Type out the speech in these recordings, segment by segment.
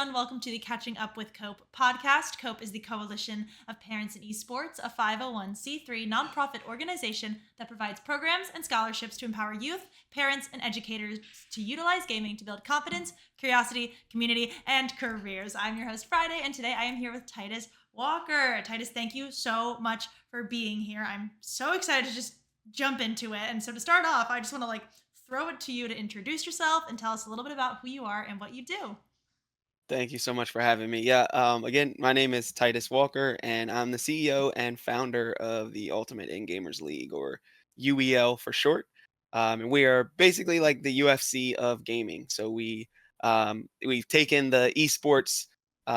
everyone. Welcome to the Catching Up with Cope podcast. Cope is the coalition of parents in esports, a 501c3 nonprofit organization that provides programs and scholarships to empower youth, parents, and educators to utilize gaming to build confidence, curiosity, community, and careers. I'm your host, Friday, and today I am here with Titus Walker. Titus, thank you so much for being here. I'm so excited to just jump into it. And so to start off, I just want to throw it to you to introduce yourself and tell us a little bit about who you are and what you do. Thank you so much for having me. Again, my name is Titus Walker, and I'm the CEO and founder of the Ultimate In Gamers League, or UEL for short. And we are basically like the UFC of gaming. So we've taken the esports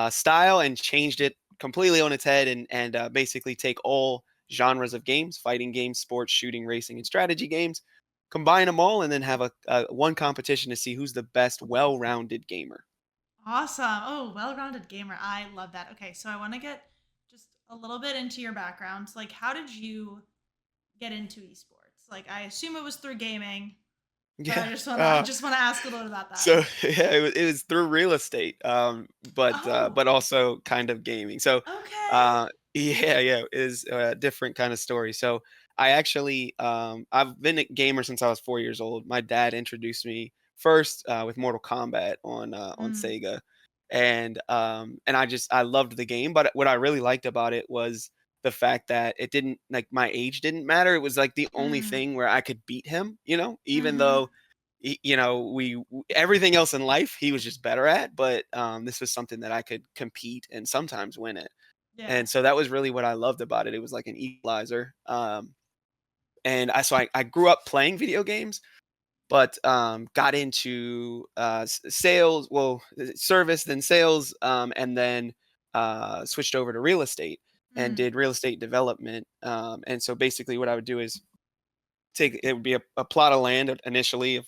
style and changed it completely on its head, and basically take all genres of games: fighting games, sports, shooting, racing, and strategy games, combine them all, and then have a one competition to see who's the best well-rounded gamer. Awesome. Oh, well-rounded gamer. I love that. Okay, so I want to get just a little bit into your background. Like, how did you get into esports? Like, I assume it was through gaming, but I Yeah. just wanna ask a little bit about that. So yeah, it was through real estate, Oh, but also kind of gaming. So okay. yeah, it is a different kind of story. So I've been a gamer since I was 4 years old. My dad introduced me first with Mortal Kombat on Mm, Sega, and I loved the game. But what I really liked about it was the fact that it didn't, like, my age didn't matter. It was like the only mm, thing where I could beat him. Even mm-hmm. though everything else in life he was just better at, but this was something that I could compete and sometimes win it. Yeah. And so that was really what I loved about it. It was like an equalizer. And I grew up playing video games, but got into sales, well, service, then sales, and then switched over to real estate and Mm, did real estate development. And so basically, what I would do is take it would be a plot of land initially of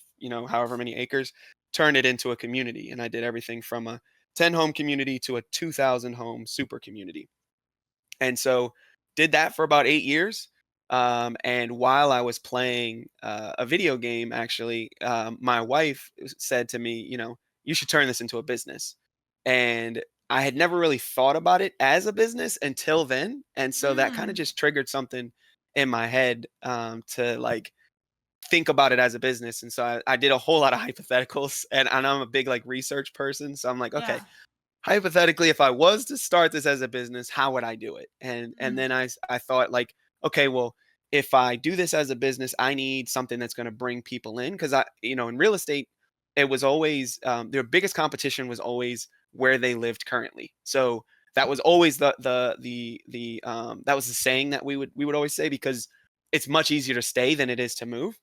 however many acres, turn it into a community, and I did everything from a 10 home community to a 2,000 home super community. And so did that for about 8 years. And while I was playing a video game, actually, my wife said to me, you should turn this into a business. And I had never really thought about it as a business until then. And so that kind of mm. just triggered something in my head, to like think about it as a business. And so I did a whole lot of hypotheticals, and I'm a big like research person. So I'm like, okay, Yeah. hypothetically, if I was to start this as a business, how would I do it? And Mm, then I thought, like, okay, well, if I do this as a business, I need something that's going to bring people in, because in real estate, it was always, their biggest competition was always where they lived currently. So that was always that was the saying that we would always say, because it's much easier to stay than it is to move.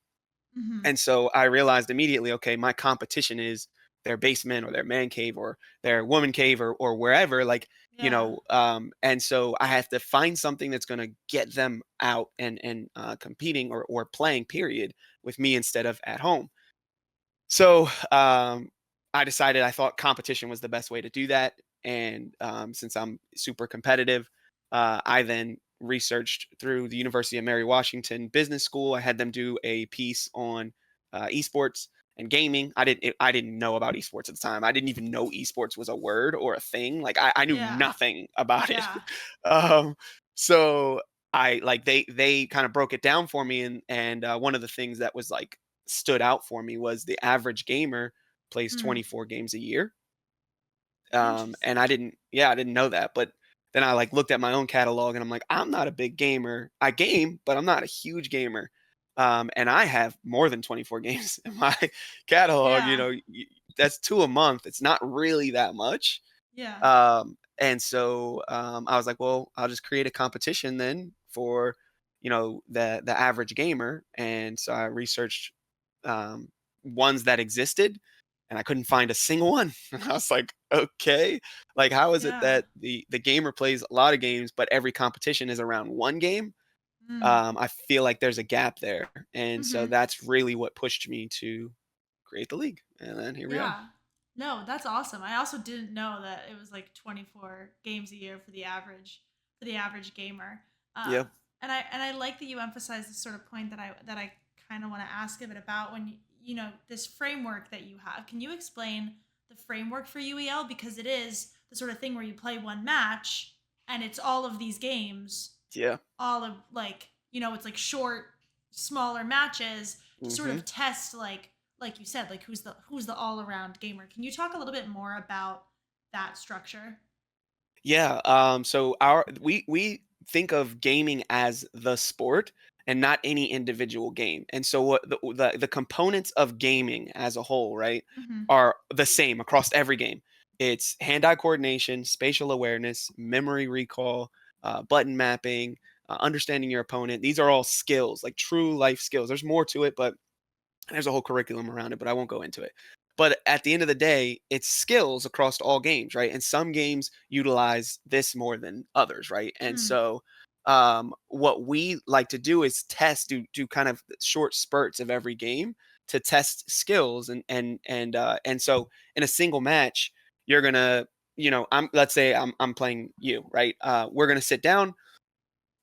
mm-hmm. And so I realized immediately, okay, my competition is their basement or their man cave or their woman cave, or wherever, like, Yeah. and so I have to find something that's going to get them out and competing or playing period with me instead of at home. So I thought competition was the best way to do that. And since I'm super competitive, I then researched through the University of Mary Washington Business School. I had them do a piece on esports and gaming. I didn't know about esports at the time. I didn't even know esports was a word or a thing. Like, I knew Yeah. nothing about it. Yeah. um, so I like they kind of broke it down for me, and one of the things that was like stood out for me was the average gamer plays Mm. 24 games a year. And Interesting. I didn't know that, but then I like looked at my own catalog, and I'm like, I'm not a big gamer. I game, but I'm not a huge gamer. And I have more than 24 games in my catalog. Yeah. That's two a month. It's not really that much. Yeah. And so I was like, well, I'll just create a competition then for, the average gamer. And so I researched um, ones that existed, and I couldn't find a single one. And I was like, okay, like, how is it Yeah. that the gamer plays a lot of games, but every competition is around one game? Mm. I feel like there's a gap there, and so Mm-hmm. that's really what pushed me to create the league. And then here we are. Yeah. No, that's awesome. I also didn't know that it was like 24 games a year for the average gamer. Yeah. And I like that you emphasize this sort of point that I kind of want to ask a bit about when this framework that you have. Can you explain the framework for UEL, because it is the sort of thing where you play one match and it's all of these games, Yeah. all of like, it's like short, smaller matches to sort Hmm. of test like you said, like who's the all-around gamer. Can you talk a little bit more about that structure? Yeah. So we think of gaming as the sport and not any individual game. And so what the components of gaming as a whole, right, Mhm. are the same across every game. It's hand-eye coordination, spatial awareness, memory recall, button mapping, understanding your opponent. These are all skills, like true life skills. There's more to it, but there's a whole curriculum around it, but I won't go into it. But at the end of the day, it's skills across all games, right? And some games utilize this more than others, right? And Mm. so, what we like to do is do kind of short spurts of every game to test skills, and so in a single match, you're gonna, let's say I'm playing you, right? We're gonna sit down.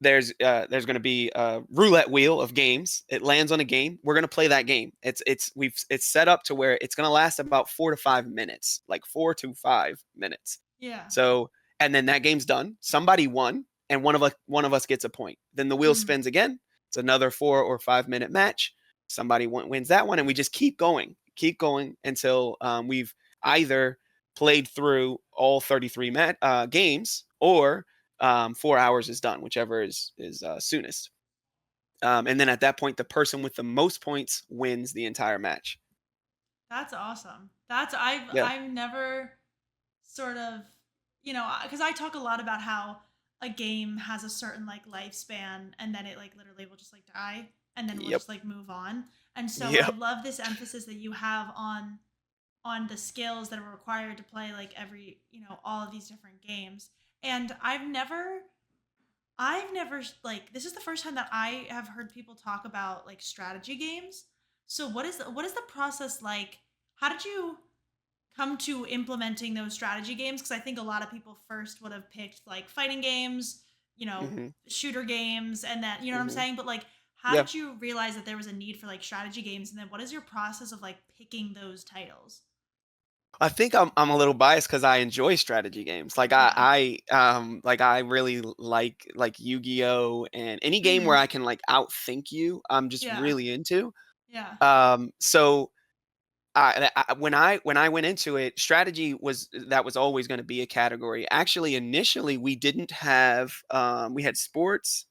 There's going to be a roulette wheel of games. It lands on a game. We're going to play that game. It's set up to where it's going to last about 4 to 5 minutes, like 4 to 5 minutes. Yeah. So, and then that game's done. Somebody won, and one of us gets a point. Then the wheel Mm. spins again. It's another 4 or 5 minute match. Somebody wins that one, and we just keep going until we've either played through all 33 games, or 4 hours is done, whichever is soonest. And then at that point, the person with the most points wins the entire match. That's awesome. That's Yeah. I've never sort of, because I talk a lot about how a game has a certain like lifespan and then it like literally will just like die and then we'll Yep. just like move on. And so I Yep. love this emphasis that you have on the skills that are required to play like every, all of these different games. And I've never like this is the first time that I have heard people talk about like strategy games. So what is the process like? How did you come to implementing those strategy games? Because I think a lot of people first would have picked like fighting games, Hmm. shooter games, and then what I'm Hmm. saying. But like, how Yeah. did you realize that there was a need for like strategy games? And then what is your process of like picking those titles? I think I'm a little biased because I enjoy strategy games. Like Yeah. I really like Yu-Gi-Oh, and any game where Hmm. I can like outthink you, I'm just Yeah. really into. Yeah. So when I went into it, strategy was always going to be a category. Actually, initially we didn't have, we had sports,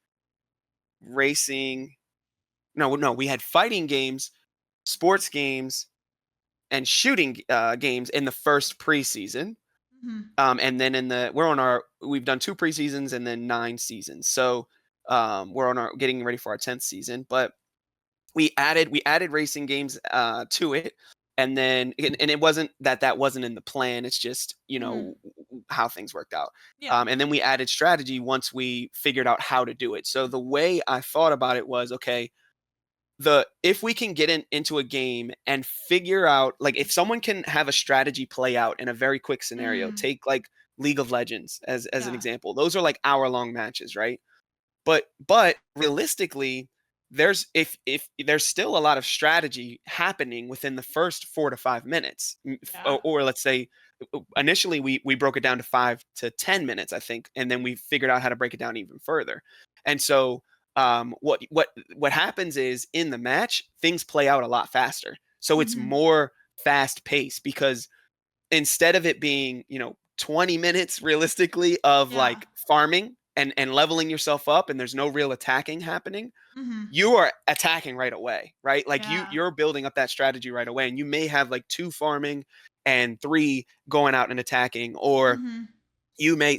racing. No, no, we had fighting games, sports games, and shooting games in the first preseason. Hmm. And then we've done two preseasons and then 9 seasons. So we're on our getting ready for our 10th season. But we added racing games to it, and it wasn't that wasn't in the plan. It's just Hmm. how things worked out. Yeah. And then we added strategy once we figured out how to do it. So the way I thought about it was, okay, the if we can get into a game and figure out, like, if someone can have a strategy play out in a very quick scenario, Mm. take like League of Legends as an Yeah. example. Those are like hour-long matches, right? But realistically, if there's still a lot of strategy happening within the first 4 to 5 minutes. Yeah. Or let's say, initially we broke it down to 5 to 10 minutes, I think, and then we figured out how to break it down even further. And so, what happens is, in the match, things play out a lot faster, so it's Hmm. more fast paced, because instead of it being 20 minutes realistically of Yeah. like farming and leveling yourself up, and there's no real attacking happening, Hmm. you are attacking right away, right? Like, Yeah. you're building up that strategy right away, and you may have like two farming and three going out and attacking, or Hmm.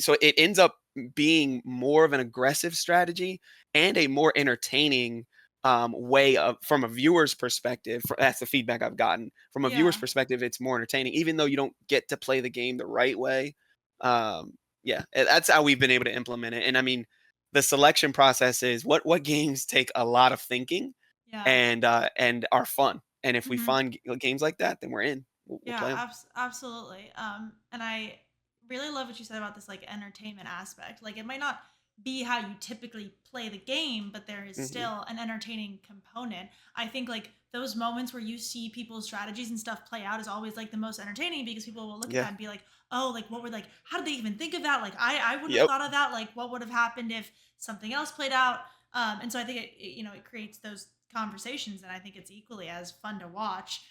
so it ends up being more of an aggressive strategy and a more entertaining way of, from a viewer's perspective. That's the feedback I've gotten from a viewer's Yeah. perspective. It's more entertaining, even though you don't get to play the game the right way. um, yeah, that's how we've been able to implement it. And I mean, the selection process is what games take a lot of thinking Yeah. and are fun, and if we Hmm. find games like that, then we're in. We'll Yeah, play them. absolutely. And I really love what you said about this like entertainment aspect. Like it might not be how you typically play the game, but there is Hmm. still an entertaining component. I think like those moments where you see people's strategies and stuff play out is always like the most entertaining because people will look at Yeah. that and be like, oh, like what were like, how did they even think of that? Like I wouldn't have Yep. thought of that. Like what would have happened if something else played out? And so I think it creates those conversations, and I think it's equally as fun to watch,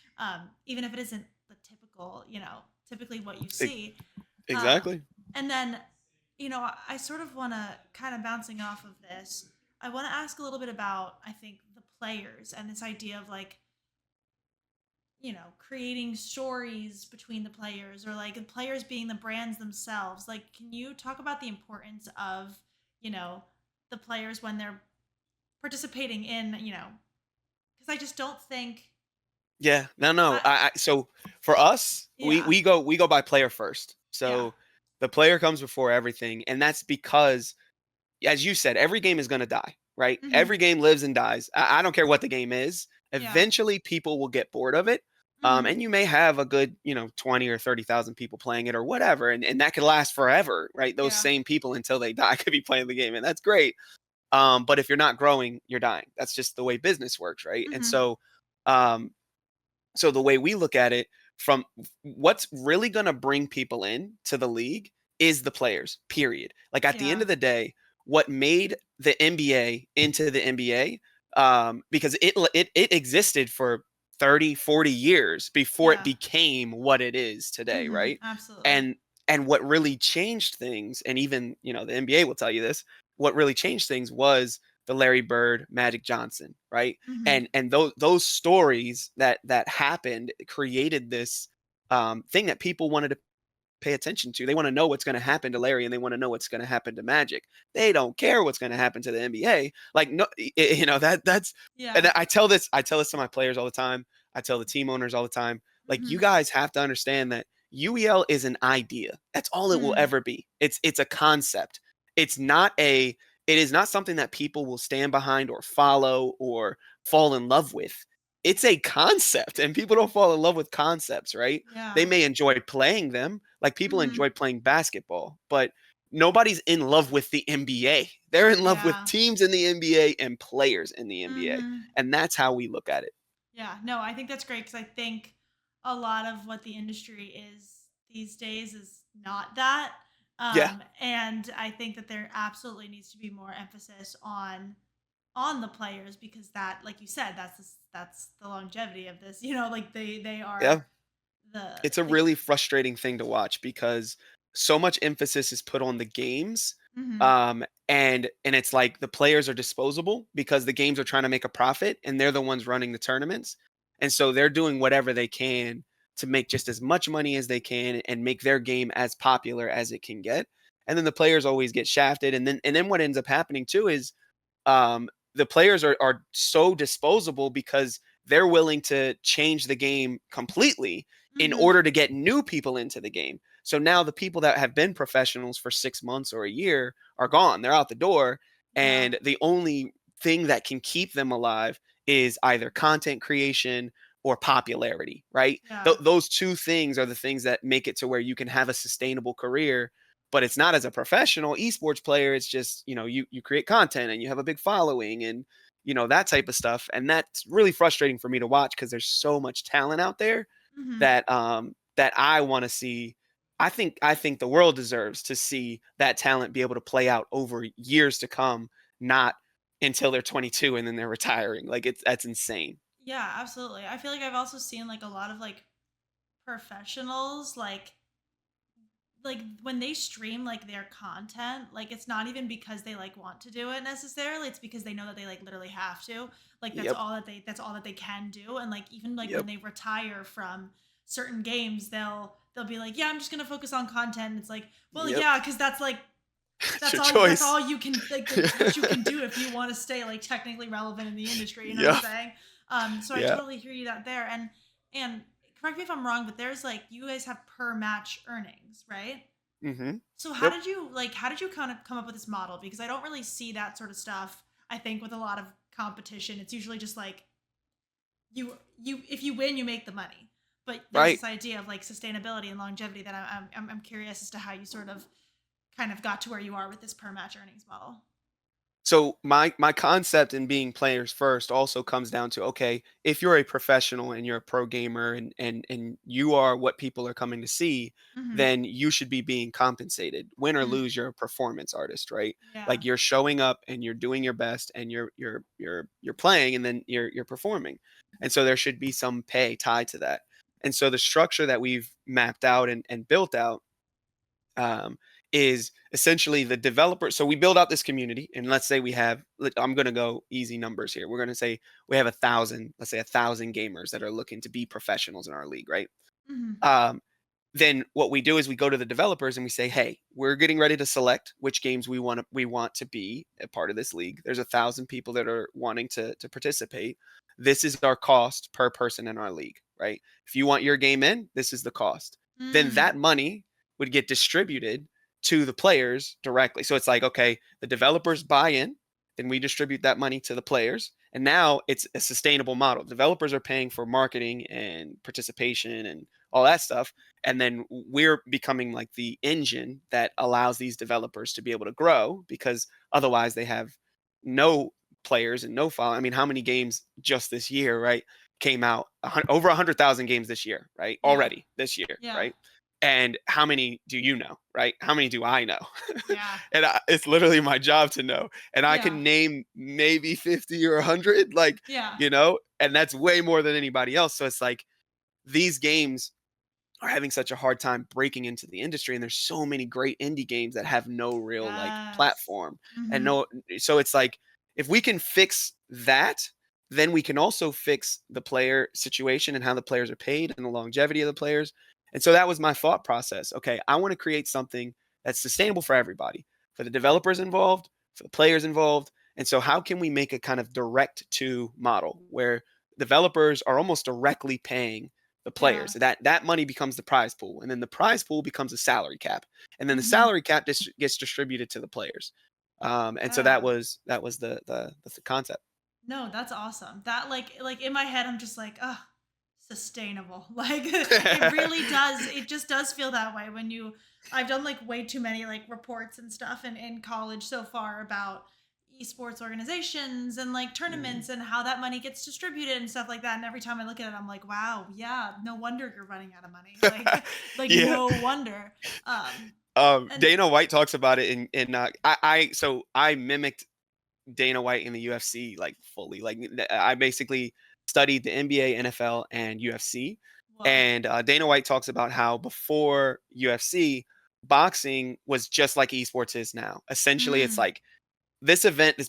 even if it isn't the typical, typically what you E- see. Um, exactly. and then, I sort of want to kind of bouncing off of this. I want to ask a little bit about, I think, the players and this idea of like, creating stories between the players or like the players being the brands themselves. Like, can you talk about the importance of, you know, the players when they're participating in, because I just don't think, Yeah. No, no. I, So for us, we yeah. we go by player first. Yeah. So the player comes before everything, and that's because, as you said, every game is going to die, right? Hmm. Every game lives and dies. I don't care what the game is. Yeah. Eventually, people will get bored of it. Hmm. And you may have a good, 20 or 30,000 people playing it or whatever. And that could last forever, right? Those Yeah. same people until they die could be playing the game. And that's great. But if you're not growing, you're dying. That's just the way business works, right? And Hmm. so the way we look at it, from what's really going to bring people in to the league is the players, period. Like at the end Yeah. of the day, what made the NBA into the NBA, because it existed for 30, 40 years before it Yeah. became what it is today, Hmm. right? Absolutely. And what really changed things, and even, the NBA will tell you this, what really changed things was the Larry Bird, Magic Johnson, right? Hmm. And those stories that happened created this thing that people wanted to pay attention to. They want to know what's going to happen to Larry, and they want to know what's going to happen to Magic. They don't care what's going to happen to the NBA. Like, no, that's, and Yeah. I tell this to my players all the time. I tell the team owners all the time. Like, you Hmm. guys have to understand that UEL is an idea. That's all it will Mm. ever be. It's a concept. It's not a it is not something that people will stand behind or follow or fall in love with. It's a concept, and people don't fall in love with concepts, right? They Yeah. may enjoy playing them, like people Hmm. enjoy playing basketball, but nobody's in love with the NBA. They're in love with Yeah. teams in the NBA and players in the NBA. Hmm. And that's how we look at it. Yeah. No, I think that's great because I think a lot of what the industry is these days is not that. Yeah. And I think that there absolutely needs to be more emphasis on the players because that, like you said, that's the longevity of this. Like they Yeah. are the It's a the. really frustrating thing to watch because so much emphasis is put on the games, Hmm. and it's like the players are disposable because the games are trying to make a profit, and they're the ones running the tournaments, and so they're doing whatever they can to make just as much money as they can and make their game as popular as it can get, and then the players always get shafted, and then what ends up happening too is, the players are so disposable because they're willing to change the game completely in Hmm. order to get new people into the game. So now the people that have been professionals for 6 months or a year are gone. They're out the door. Yeah. And the only thing that can keep them alive is either content creation or popularity, right? Yeah. Those two things are the things that make it to where you can have a sustainable career, but it's not as a professional esports player. It's just, you create content and you have a big following, and that type of stuff, and that's really frustrating for me to watch because there's so much talent out there Hmm. that I want to see. I think the world deserves to see that talent be able to play out over years to come, not until they're 22 and then they're retiring. Like, that's insane. Yeah, absolutely. I feel like I've also seen like a lot of like professionals like when they stream like their content, like it's not even because they like want to do it necessarily, it's because they know that they like literally have to, like Yep. that's all that they can do. And like even like when Yep. they retire from certain games, they'll be like, yeah, I'm just gonna focus on content. And it's like, well, Yep. yeah, because that's like It's your that's choice. all you can like that's what you can do if you want to stay like technically relevant in the industry, you know what I'm Yep. saying? So I Yeah. totally hear you that there. And correct me if I'm wrong, but there's like you guys have per match earnings, right? Hmm. So Yep. how did you kind of come up with this model? Because I don't really see that sort of stuff. I think with a lot of competition, it's usually just like you if you win, you make the money. But there's Right. this idea of like sustainability and longevity that I'm curious as to how you sort of kind of got to where you are with this per match earnings model? So my concept in being players first also comes down to, okay, if you're a professional and you're a pro gamer and you are what people are coming to see, Mm-hmm. then you should be being compensated. Win or Mm. lose, you're a performance artist, right? Yeah. Like you're showing up and you're doing your best and you're playing and then you're performing. And so there should be some pay tied to that. And so the structure that we've mapped out and built out, um, is essentially the developer. So we build out this community, and let's say we have. I'm going to go easy numbers here. We're going to say we have 1,000. Let's say 1,000 gamers that are looking to be professionals in our league, right? Mm-hmm. Um, then what we do is we go to the developers and we say, "Hey, we're getting ready to select which games we want to be a part of this league. There's 1,000 people that are wanting to participate. This is our cost per person in our league, right? If you want your game in, this is the cost. Then Mm. that money would get distributed to the players directly. So it's like, okay, the developers buy in, then we distribute that money to the players. And now it's a sustainable model. Developers are paying for marketing and participation and all that stuff, and then we're becoming like the engine that allows these developers to be able to grow, because otherwise they have no players and no follow. I mean, how many games just this year, right, came out? Over 100,000 games this year, right, Yeah. already this year, Yeah. right? And how many do you know, right? How many do I know? Yeah. And it's literally my job to know, and I Yeah. can name maybe 50 or 100, like, Yeah. and that's way more than anybody else. So it's like these games are having such a hard time breaking into the industry, and there's so many great indie games that have no real like Yes. platform and Mm-hmm. no. So it's like, if we can fix that, then we can also fix the player situation and how the players are paid and the longevity of the players. And so that was my thought process. Okay, I want to create something that's sustainable for everybody, for the developers involved, for the players involved. And so how can we make a kind of direct to model where developers are almost directly paying the Yeah. players? That money becomes the prize pool, and then the prize pool becomes a salary cap, and then the Mm-hmm. salary cap gets distributed to the players. And so that Yeah. was the concept. No, that's awesome. That like in my head I'm just like, "Oh, sustainable." Like it really does. It just does feel that way when you I've done like way too many like reports and stuff in college so far about esports organizations and like Mhm. tournaments and how that money gets distributed and stuff like that. And every time I look at it, I'm like, wow, yeah, no wonder you're running out of money. Like like Yeah. no wonder. Um and Dana White talks about it I mimicked Dana White in the UFC like fully. Like I basically studied the NBA, NFL, and UFC. whoa. And Dana White talks about how before UFC, boxing was just like esports is now. Essentially, it's Mm, like this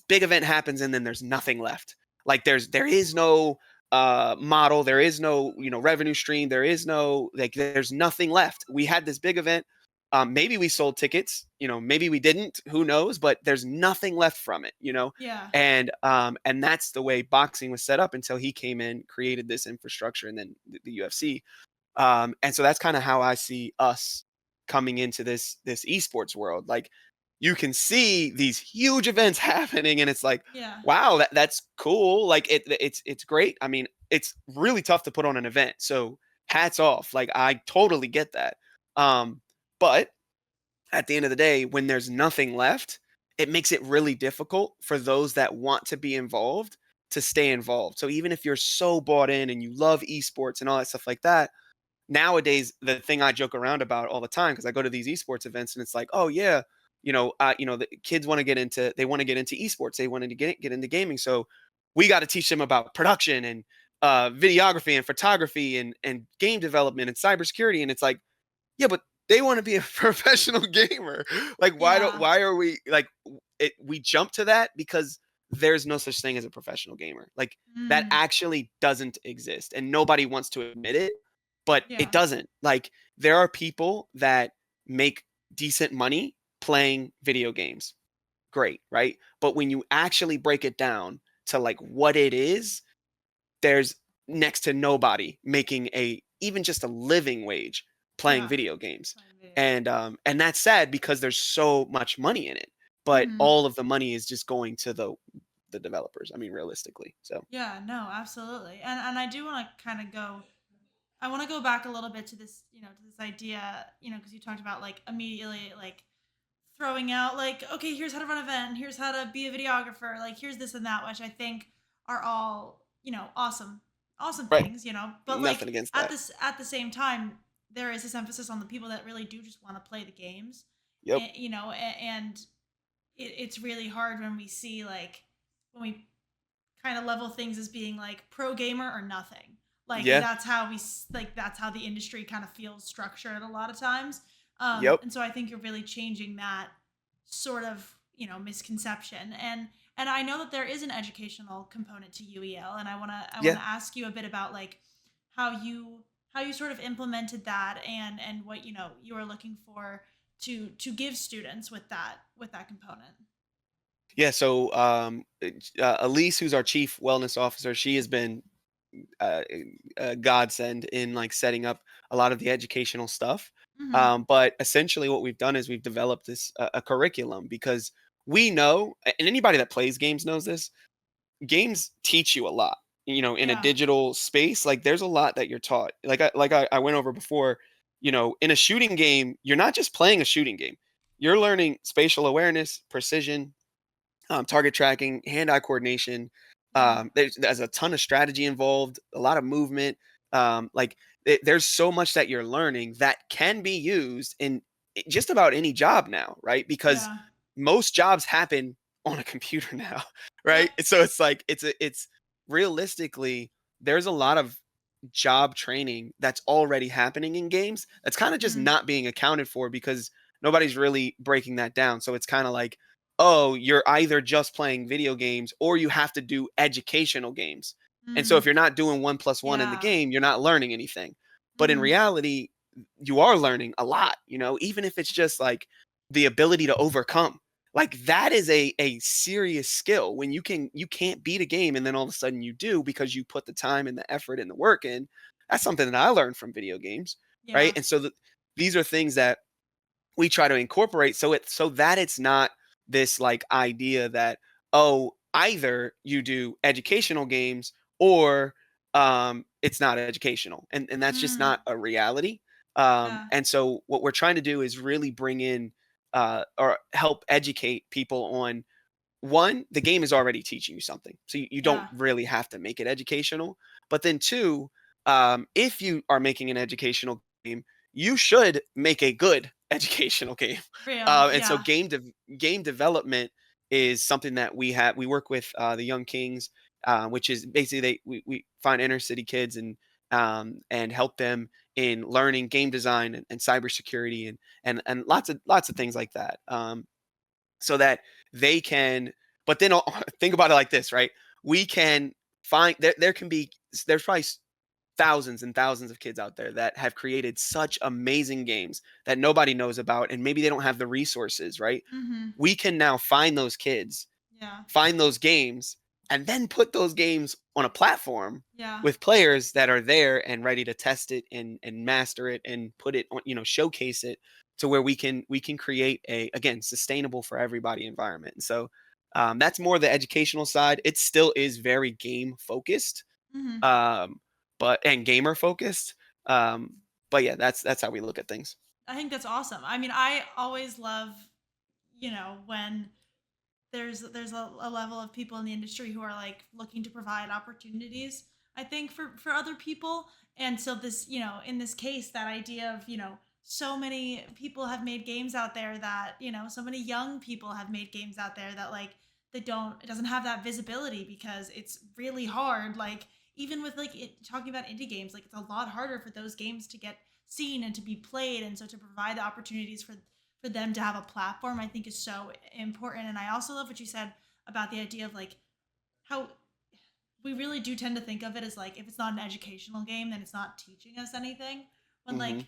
big event happens, and then there's nothing left. Like there is no model, there is no revenue stream, there is no, like, there's nothing left. We had this big event, maybe we sold tickets, maybe we didn't, who knows, but there's nothing left from it. yeah. And that's the way boxing was set up until he came in, created this infrastructure, and then the UFC. And so that's kind of how I see us coming into this esports world. Like, you can see these huge events happening, and it's like, Yeah. wow, that's cool. Like it's great. I mean, it's really tough to put on an event. So hats off. Like, I totally get that. But at the end of the day, when there's nothing left, it makes it really difficult for those that want to be involved to stay involved. So even if you're so bought in and you love esports and all that stuff like that, nowadays the thing I joke around about all the time, because I go to these esports events and it's like, oh yeah, the kids want to get into esports, they wanted to get into gaming, so we got to teach them about production and videography and photography and game development and cybersecurity, and it's like, yeah, but they want to be a professional gamer. Like, Yeah. why are we like we jump to that because there's no such thing as a professional gamer. Like, that Mm, actually doesn't exist, and nobody wants to admit it, but it yeah. doesn't. Like, there are people that make decent money playing video games. Great, right? But when you actually break it down to like what it is, there's next to nobody making a even just a living wage playing Yeah. video games. Playing video games. And that's sad because there's so much money in it, but Hmm. all of the money is just going to the developers, I mean, realistically. So Yeah, no, absolutely. And I do want to kind of go I want to go back a little bit to this, to this idea, because you talked about like immediately like throwing out like, okay, here's how to run an event, here's how to be a videographer, like here's this and that, which I think are all, awesome Right. things, But Nothing like against at that. this at the same time, there is this emphasis on the people that really do just want to play the games. Yep. And it's really hard when we see like when we kind of level things as being like pro gamer or nothing. Like Yeah. that's how the industry kind of feels structured a lot of times. Yep. And so I think you're really changing that sort of misconception. And I know that there is an educational component to UEL, and I want Yeah. to ask you a bit about like how you sort of implemented that and what you are looking for to give students with that component. Yeah. So Elise, who's our chief wellness officer, she has been uh, a godsend in like setting up a lot of the educational stuff. Mm-hmm. But essentially, what we've done is we've developed this a curriculum because we know, and anybody that plays games knows this. Games teach you a lot. In a Yeah. digital space, like there's a lot that you're taught. I went over before. In a shooting game, you're not just playing a shooting game. You're learning spatial awareness, precision, target tracking, hand-eye coordination. Yeah. There's a ton of strategy involved, a lot of movement. Like there's so much that you're learning that can be used in just about any job now, right? Because Yeah. most jobs happen on a computer now, Yep. right? So it's like it's realistically there's a lot of job training that's already happening in games that's kind of just Mm. not being accounted for because nobody's really breaking that down. So it's kind of like, oh, you're either just playing video games or you have to do educational games. And so if Mm. you're not doing 1 + 1 in the Yeah. game, you're not learning anything. But in Mhm. reality, you are learning a lot, even if it's just like the ability to overcome. Like that is a serious skill when you can't beat a game and then all of a sudden you do because you put the time and the effort and the work in. That's something that I learned from video games, right? Yeah. And so these are things that we try to incorporate so that it's not this like idea that, oh, either you do educational games or it's not educational, and that's just Mm. not a reality. Yeah. And so what we're trying to do is really bring in or help educate people on, one, the game is already teaching you something, so you don't Yeah. really have to make it educational. But then two, if you are making an educational game, you should make a good educational game. Real. And so Yeah. game development is something that we work with the Young Kings, which is basically we find inner city kids and help them in learning game design and cybersecurity and lots of things like that. So that they can, but then think about it like this, right? We can find there can be there's probably thousands and thousands of kids out there that have created such amazing games that nobody knows about, and maybe they don't have the resources, right? Mhm. We can now find those kids, Yeah. find those games, and then put those games on a platform Yeah. with players that are there and ready to test it and master it and put it on, showcase it to where we can create a, again, sustainable for everybody environment. And so that's more the educational side. It still is very game focused, Mhm. um, but and gamer focused. Um, but yeah, that's how we look at things. I think that's awesome. I mean, I always love, when there's a level of people in the industry who are like looking to provide opportunities, I think, for other people. And so this, in this case, that idea of, so many people have made games out there that, so many young people have made games out there that like it doesn't have that visibility because it's really hard. Like even with like talking about indie games, like it's a lot harder for those games to get seen and to be played, and so to provide the opportunities for them to have a platform, I think is so important. And I also love what you said about the idea of like how we really do tend to think of it as like if it's not an educational game, then it's not teaching us anything. When Hmm. like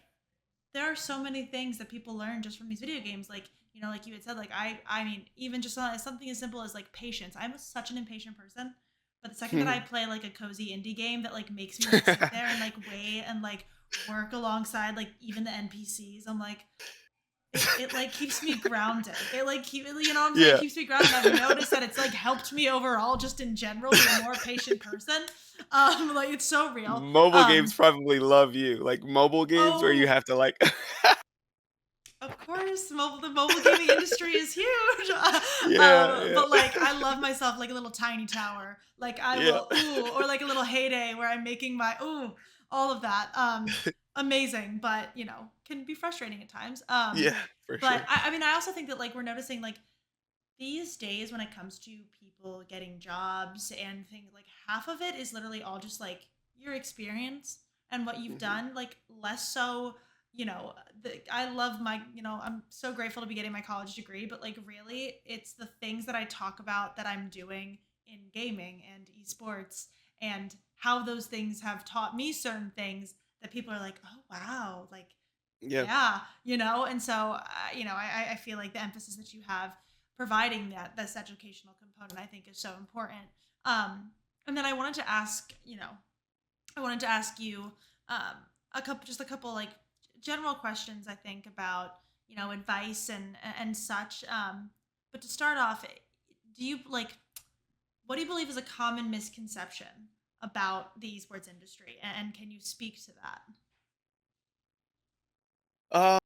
there are so many things that people learn just from these video games. Like, like you had said, like I mean, even just something as simple as like patience. I'm such an impatient person. But the second that I play like a cozy indie game that like makes me like sit there and like wait and like work alongside like even the NPCs, I'm like, it like keeps me grounded. It like what I'm saying? It Yeah. keeps me grounded. I've noticed that it's like helped me overall just in general be a more patient person. Like it's so real. Mobile games probably love you. Like mobile games where you Oh, have to like of course. course, the mobile gaming industry is huge. Yeah, yeah, But like, I love myself like a little tiny tower. Like I yeah, will, ooh, or like a little heyday where I'm making my, ooh, all of that. Amazing, but can be frustrating at times. yeah, for But sure. I mean, I also think that like we're noticing like these days when it comes to people getting jobs and things like half of it is literally all just like your experience and what you've Hmm. done, like less so I love my, I'm so grateful to be getting my college degree, but like really it's the things that I talk about that I'm doing in gaming and esports and how those things have taught me certain things that people are like, oh wow, like Yeah, yeah, and so I feel like the emphasis that you have providing that this educational component I think is so important. And then I wanted to ask you um, a couple like general questions I think about advice and such. But to start off, do you like what do you believe is a common misconception about the esports industry, and can you speak to that? uh,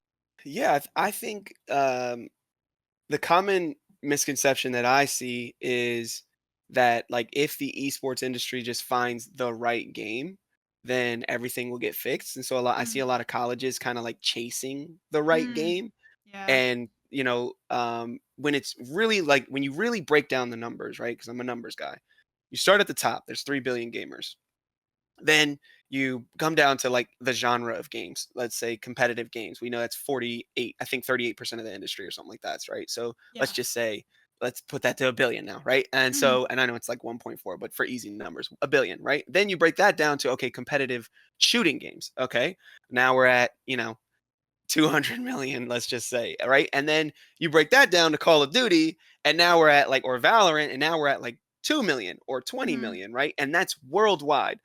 yeah. I think the common misconception that I see is that like if the esports industry just finds the right game, then everything will get fixed. And so I see Mm, a lot of colleges kind of like chasing the right mm, game. yeah. And when it's really like when you really break down the numbers, right? Because I'm a numbers guy. You start at the top. There's 3 billion gamers. Then you come down to like the genre of games. Let's say competitive games. We know that's 48, I think 38% of the industry or something like that, right? So let's Yeah. just say, let's put that to a billion now, right? And Mm, so, and I know it's like 1.4, but for easy numbers, a billion, right? Then you break that down to, okay, competitive shooting games. Okay. Now we're at, 200 million, let's just say, right? And then you break that down to Call of Duty, and now we're at like, or Valorant, and now we're at like 2 million or 20 mm-hmm. million, right? And that's worldwide.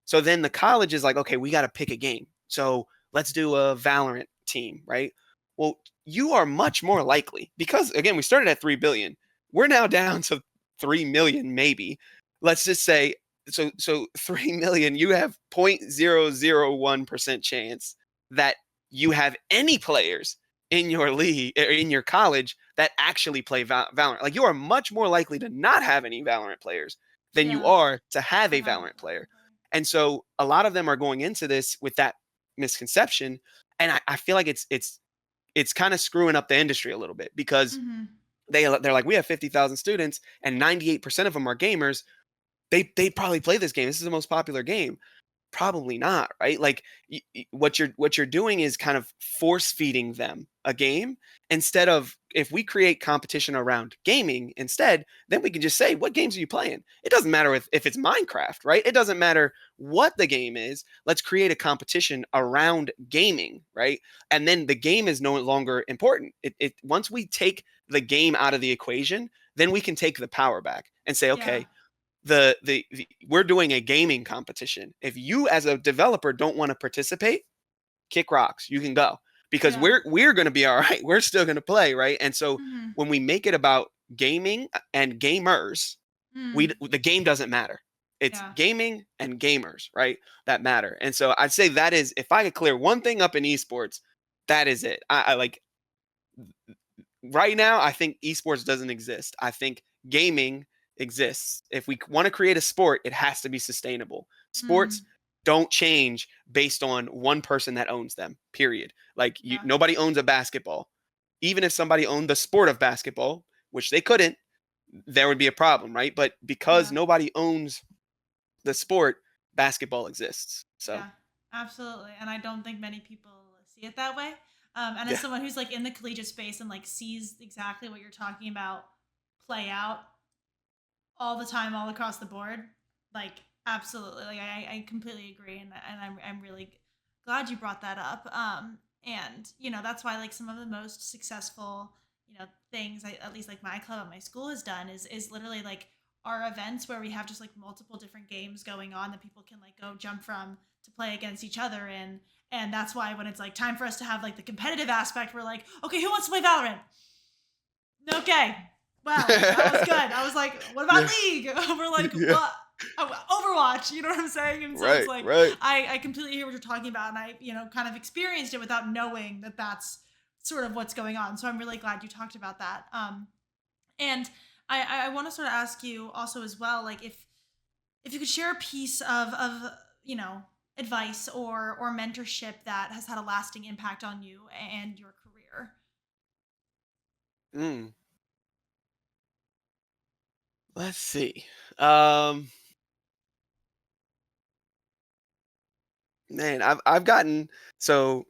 So then the college is like, okay, we got to pick a game. So let's do a Valorant team, right? Well, you are much more likely because again, we started at 3 billion. We're now down to 3 million, maybe. Let's just say, so 3 million, you have 0.001% chance that you have any players in your league or in your college that actually play Valorant. Like you are much more likely to not have any Valorant players than you Yeah. are to have To a have a Valorant Valorant player. player. And so a lot of them are going into this with that misconception. And I feel like it's kind of screwing up the industry a little bit because Mm-hmm. they're like, we have 50,000 students and 98% of them are gamers. They probably play this game. This is the most popular game. Probably not, right? Like what you're doing is kind of force feeding them a game instead of if we create competition around gaming instead, then we can just say, what games are you playing? It doesn't matter if it's Minecraft, right? It doesn't matter what the game is. Let's create a competition around gaming, right? And then the game is no longer important. It once we take the game out of the equation, then we can take the power back and say, Yeah. okay, the we're doing a gaming competition. If you as a developer don't want to participate, kick rocks. You can go because Yeah. we're going to be all right. We're still going to play, right? And so Mm-hmm. when we make it about gaming and gamers, we Mm. the game doesn't matter. It's Yeah. gaming and gamers, right? That matter. And so I'd say that is if I could clear one thing up in esports, that is it. I like right now, I think esports doesn't exist. I think gaming exists. If we want to create a sport, it has to be sustainable. Sports Mm. don't change based on one person that owns them. Period. Like Yeah. nobody owns a basketball. Even if somebody owned the sport of basketball, which they couldn't, there would be a problem, right? But because Yeah. nobody owns the sport, basketball exists. So Yeah. Absolutely. And I don't think many people see it that way. And as yeah, someone who's like in the collegiate space and like sees exactly what you're talking about play out all the time, all across the board, like absolutely, like I completely agree, and I'm really glad you brought that up. And that's why like some of the most successful things at least like my club at my school has done is literally like our events where we have just like multiple different games going on that people can like go jump from to play against each other in. And that's why when it's like time for us to have like the competitive aspect, we're like, okay, who wants to play Valorant? Okay. Wow, that was good. I was like, what about yeah, League? We're like, yeah. what? Overwatch, you know what I'm saying? And so it's Right, like, right. I completely hear what you're talking about. And I kind of experienced it without knowing that that's sort of what's going on. So I'm really glad you talked about that. And I want to sort of ask you also as well, like if you could share a piece of you know advice or mentorship that has had a lasting impact on you and your career. Mm, let's see. Um, Man, I've gotten so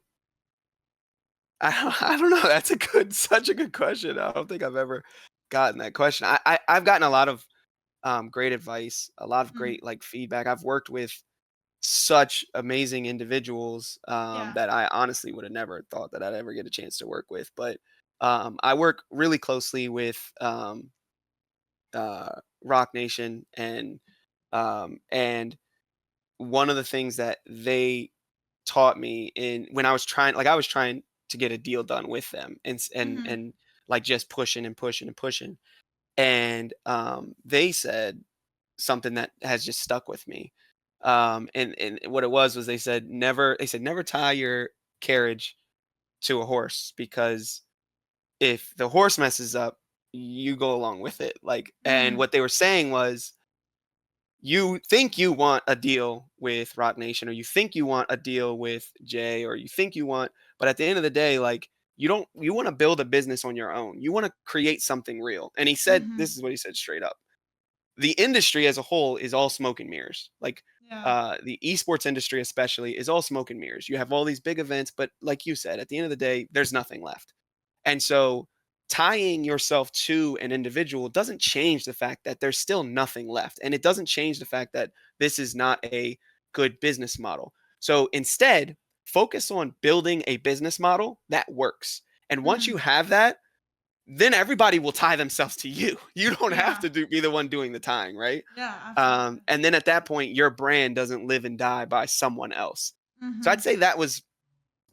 I don't know. That's such a good question. I don't think I've ever gotten that question. I've gotten a lot of great advice, a lot of Mm, great like feedback. I've worked with such amazing individuals yeah. that I honestly would have never thought that I'd ever get a chance to work with. But I work really closely with Rock Nation, and one of the things that they taught me in when I was trying to get a deal done with them, Hmm. and like just pushing and pushing and pushing, and they said something that has just stuck with me. And what it was they said never tie your carriage to a horse, because if the horse messes up, you go along with it. Like, and Mm, what they were saying was, you think you want a deal with Rock Nation, or you think you want a deal with Jay, or you think you want, but at the end of the day, like, you want to build a business on your own. You want to create something real. And he said, hmm. this is what he said straight up. The industry as a whole is all smoke and mirrors. Like, Yeah. the esports industry especially is all smoke and mirrors. You have all these big events, but like you said, at the end of the day, there's nothing left. And so tying yourself to an individual doesn't change the fact that there's still nothing left. And it doesn't change the fact that this is not a good business model. So instead, focus on building a business model that works. And once you Hmm. have that, then everybody will tie themselves to you. You don't have Yeah. to be the one doing the tying, right? Yeah. Absolutely. And then at that point, your brand doesn't live and die by someone else. So I'd Hmm. say that was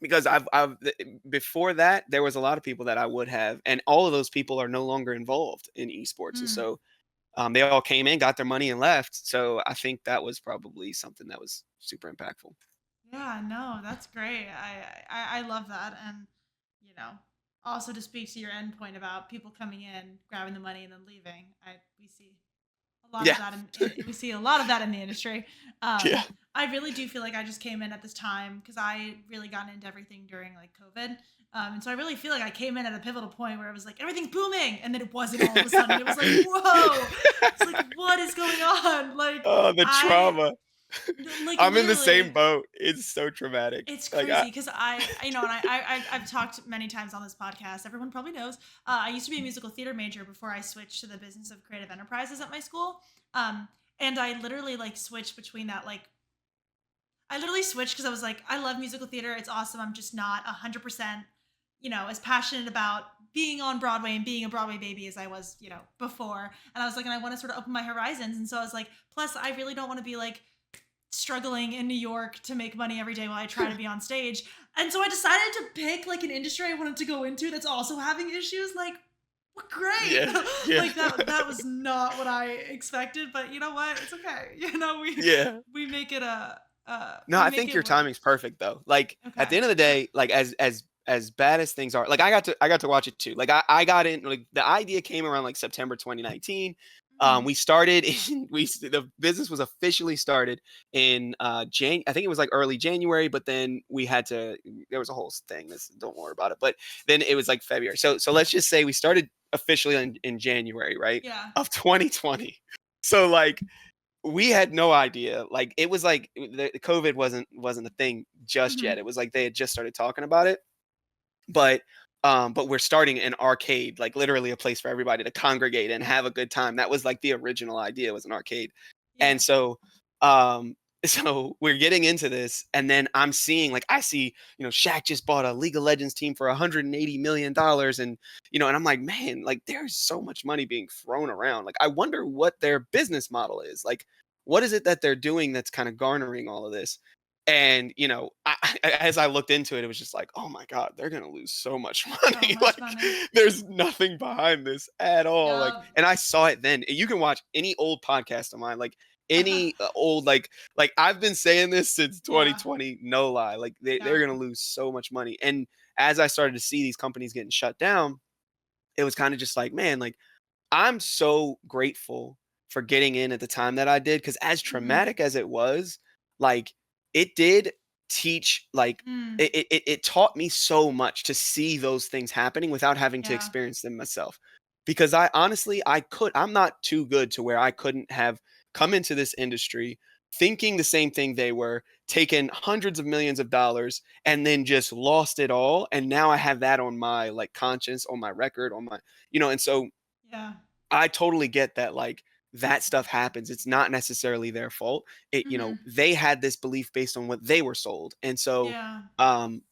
because before that, there was a lot of people that I would have, and all of those people are no longer involved in esports. And Mm. so they all came in, got their money, and left. So I think that was probably something that was super impactful. Yeah, no, that's great. I love that, and you know, also to speak to your end point about people coming in, grabbing the money, and then leaving. I we see a lot of Yeah. that in we see a lot of that in the industry. Yeah. I really do feel like I just came in at this time because I really got into everything during like COVID. And so I really feel like I came in at a pivotal point where it was like everything's booming, and then it wasn't all of a sudden. It was like, whoa, it's like what is going on? Like Oh, the I trauma. like I'm in the same literally boat. It's so traumatic. it's Like crazy because you know, and I've talked many times on this podcast. Everyone probably knows. I used to be a musical theater major before I switched to the business of creative enterprises at my school. Um, and I literally like switched between that. Like, I literally switched because I was like, I love musical theater. It's awesome. I'm just not 100%, you know, as passionate about being on Broadway and being a Broadway baby as I was, you know, before. And I was like, and I want to sort of open my horizons. And so I was like, plus, I really don't want to be like struggling in New York to make money every day while I try to be on stage. And so I decided to pick like an industry I wanted to go into that's also having issues. Like, well, great. yeah, yeah, Like that was not what I expected, but you know what? It's okay. You know, yeah. we make it a No, we I make think it your work. timing's perfect though. Like at the Okay. end of the day, like as bad as things are, like I got to watch it too. Like I got in, like the idea came around like September 2019. Mhm. We started in the business was officially started in I think it was like early January, but then we had to there was a whole thing. This don't worry about it. But then it was like February. So let's just say we started officially in January, right? Yeah. Of 2020. So like we had no idea. Like it was like the COVID wasn't a thing just yet. Mhm. It was like they had just started talking about it. But we're starting an arcade, like literally a place for everybody to congregate and have a good time. That was like the original idea, was an arcade. Yeah. And so um so we're getting into this, and then I'm seeing, like, I see, Shaq just bought a League of Legends team for $180 million, and and I'm like, man, like there's so much money being thrown around. Like I wonder what their business model is. Like what is it that they're doing that's kind of garnering all of this? And as I looked into it, it was just like, oh my god, they're gonna lose so much So money. much Like money. there's nothing behind this at all. Like, Yup. and I saw it then. You can watch any old podcast of mine, like any old, like I've been saying this since Yeah. 2020, no lie. Like they're Yeah. gonna lose so much money. And as I started to see these companies getting shut down, it was kind of just like, man, like I'm so grateful for getting in at the time that I did, because as Mhm. traumatic as it was, like it did teach, like Mm. it taught me so much to see those things happening without having to Yeah. experience them myself. Because I honestly, I'm not too good to where I couldn't have come into this industry thinking the same thing they were, taken hundreds of millions of dollars, and then just lost it all. And now I have that on my like conscience, on my record, on my, and so Yeah. I totally get that, like, that stuff happens. It's not necessarily their fault. Mhm. They had this belief based on what they were sold. And so, Yeah. um,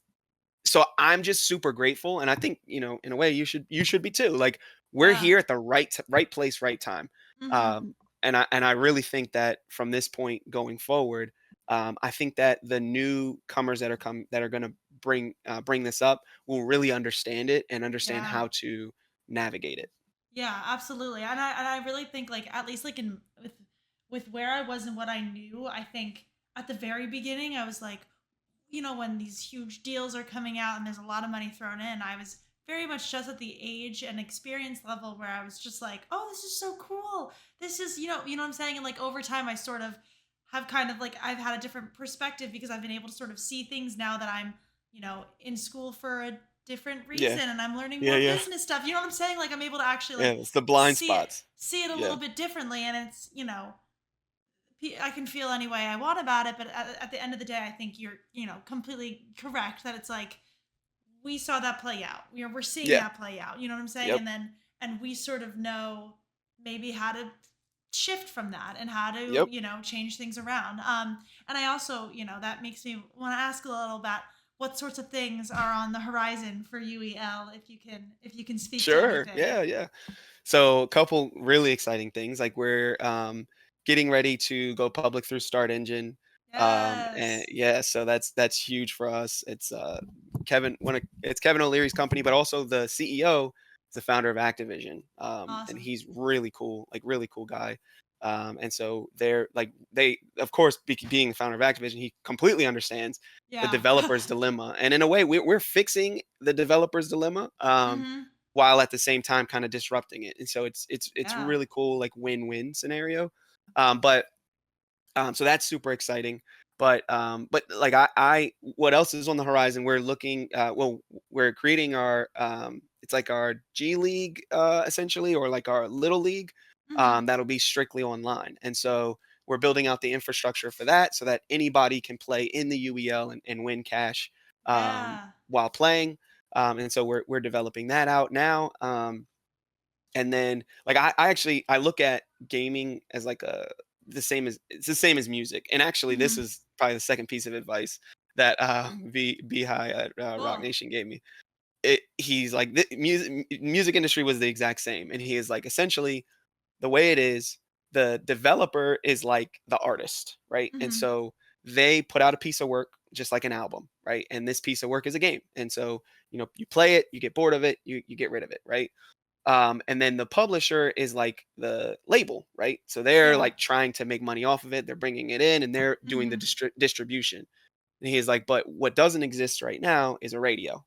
so I'm just super grateful. And I think, in a way you should be too. Like, we're Yeah. here at the right place, right time. Mhm. And I really think that from this point going forward, I think that the newcomers that are gonna bring this up will really understand it and understand Yeah. how to navigate it. Yeah, absolutely. And I really think like at least like in with where I was and what I knew, I think at the very beginning I was like, when these huge deals are coming out and there's a lot of money thrown in, I was very much just at the age and experience level where I was just like, oh, this is so cool. This is, you know what I'm saying? And like over time I sort of have kind of like I've had a different perspective because I've been able to sort of see things now that I'm, in school for a different Yeah. reason and I'm learning Yeah, more yeah. business stuff. You know what I'm saying? Like I'm able to actually Yeah, like it's the blind see it spots. see it a Yeah. little bit differently and it's, I can feel any way I want about it, but at the end of the day, I think you're, completely correct that it's like we saw that play out. We're seeing Yeah. that play out. You know what I'm saying? Yep. And we sort of know maybe how to shift from that and how to, Yep. change things around. And I also, that makes me want to ask a little about what sorts of things are on the horizon for UEL, if you can speak to Sure. anything. Yeah, yeah. So a couple really exciting things. Like, we're getting ready to go public through Start Engine. And Yes. yeah, so that's huge for us. It's it's Kevin O'Leary's company, but also the CEO is the founder of Activision. And Awesome. he's really cool, like really cool guy. And so they're like, they of course, being the founder of Activision, he completely understands the Yeah. developer's dilemma. And in a way, we're fixing the developer's dilemma. Mhm. While at the same time kind of disrupting it. And so it's Yeah. really cool, like win-win scenario. But so that's super exciting. But like I what else is on the horizon? We're looking well, we're creating our it's like our G League essentially, or like our little league, Mhm. that'll be strictly online. And so we're building out the infrastructure for that so that anybody can play in the UEL and win cash Yeah. while playing. And so we're developing that out now. And then like I actually I look at gaming as like it's the same as music. And actually, this Mhm. is probably the second piece of advice that V High at Rock Cool. Nation gave me. He's like, the music industry was the exact same, and he is like, essentially, the way it is, the developer is like the artist, right? And Mhm. so they put out a piece of work just like an album, right? And this piece of work is a game. And so, you play it, you get bored of it, you get rid of it, right? And then the publisher is like the label, right? So they're Yeah. like trying to make money off of it. They're bringing it in and they're doing the Mhm. distribution. And he's like, but what doesn't exist right now is a radio,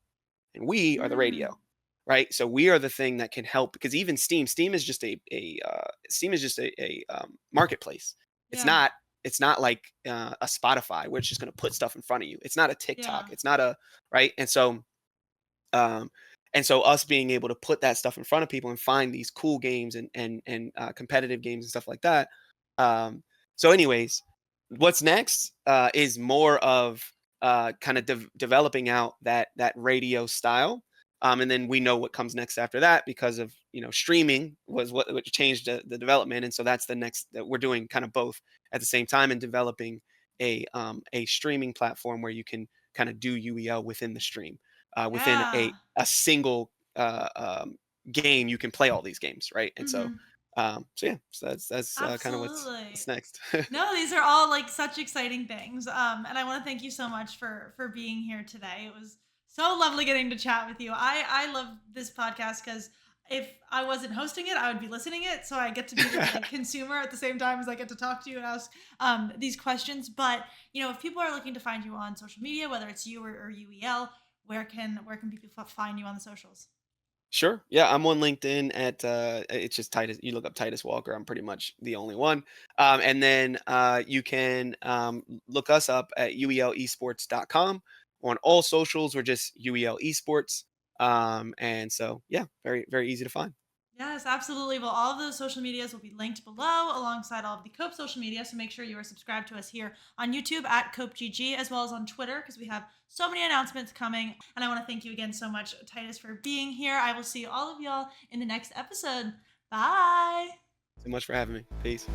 and we are the radio, Mm. right? So we are the thing that can help, because even Steam is just a marketplace. It's Yeah. not it's not like a Spotify where it's just going to put stuff in front of you. It's not a TikTok. Yeah. It's not a right. Um, and so us being able to put that stuff in front of people and find these cool games and competitive games and stuff like that. Um, so, anyways, what's next is more of kind of developing out that radio style. And then we know what comes next after that, because of streaming was what changed the development. And so that's the next that we're doing, kind of both at the same time, and developing a streaming platform where you can kind of do UEL within the stream, within Yeah. a single game. You can play all these games, right? And so Mhm. so yeah, so that's kind of what's Absolutely. next. No, these are all like such exciting things. And I want to thank you so much for being here today. It was so lovely getting to chat with you. I love this podcast because if I wasn't hosting it, I would be listening it. So I get to be the like consumer at the same time as I get to talk to you and ask these questions. But if people are looking to find you on social media, whether it's you or UEL, where can people find you on the socials? Sure. Yeah, I'm on LinkedIn at it's just Titus. You look up Titus Walker. I'm pretty much the only one. And then you can look us up at uelesports.com. On all socials, we're just UEL Esports. And so yeah, very very easy to find. Yes, absolutely. Well, all of those social medias will be linked below alongside all of the Cope social media. So make sure you are subscribed to us here on YouTube at CopeGG as well as on Twitter because we have so many announcements coming. And I want to thank you again so much, Titus, for being here. I will see all of y'all in the next episode. Bye. So much for having me. Peace.